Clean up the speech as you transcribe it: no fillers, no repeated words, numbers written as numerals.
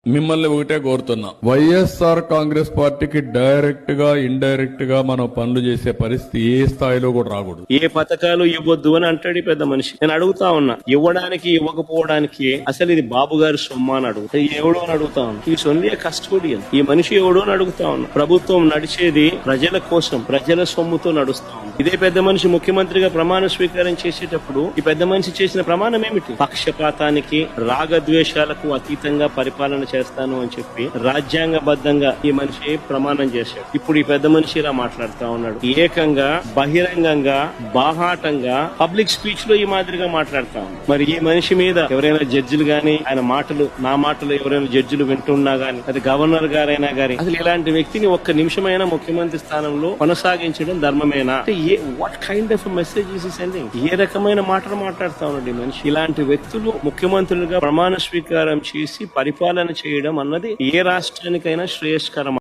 మిమ్మల్ని ఒకటే కోరుతున్నా, వైఎస్ఆర్ కాంగ్రెస్ పార్టీకి డైరెక్ట్ గా ఇండైరెక్ట్ గా మనం పనులు చేసే పరిస్థితి ఏ స్థాయిలో కూడా రాకూడదు. ఏ పథకాలు ఇవ్వద్దు అని అంటాడు ఈ పెద్ద మనిషి. నేను అడుగుతా ఉన్నా, ఇవ్వడానికి ఇవ్వకపోవడానికి అసలు ఇది బాబు గారి సొమ్మ అని అడుగుతా, ఎవడో అని అడుగుతా ఉన్నా. ఈ సొంత కస్టోడియన్ ఈ మనిషి ఎవడో అని అడుగుతా ఉన్నా. ప్రభుత్వం నడిచేది ప్రజల కోసం, ప్రజల సొమ్ముతో నడుస్తా ఉంది. ఇదే పెద్ద మనిషి ముఖ్యమంత్రిగా ప్రమాణ స్వీకారం చేసేటప్పుడు ఈ పెద్ద మనిషి చేసిన ప్రమాణం ఏమిటి? పక్షపాతానికి, రాగద్వేషాలకు అతీతంగా పరిపాలన చేస్తాను అని చెప్పి రాజ్యాంగబద్ధంగా ఈ మనిషి ప్రమాణం చేశాడు. ఇప్పుడు ఈ పెద్ద మనిషి ఇలా మాట్లాడుతా ఉన్నాడు. ఏకంగా బహిరంగంగా బాహాటంగా పబ్లిక్ స్పీచ్ లో ఈ మాదిరిగా మాట్లాడుతా ఉన్నాడు. మరి ఈ మనిషి మీద ఎవరైనా జడ్జిలు గాని, ఆయన మాటలు నా మాటలు ఎవరైనా జడ్జిలు వింటున్నా గాని, అది గవర్నర్ గారైనా గాని, అసలు ఇలాంటి వ్యక్తిని ఒక్క నిమిషమైనా ముఖ్యమంత్రి స్థానంలో కొనసాగించడం ధర్మమేనా? What kind of message is sending? ఏ రకమైన మాటలు మాట్లాడుతా ఉన్నాడు ఈ మనిషి? ఇలాంటి వ్యక్తులు ముఖ్యమంత్రులుగా ప్రమాణ స్వీకారం చేసి పరిపాలన చేయడం అన్నది ఏ రాష్ట్రానికైనా శ్రేయస్కరం.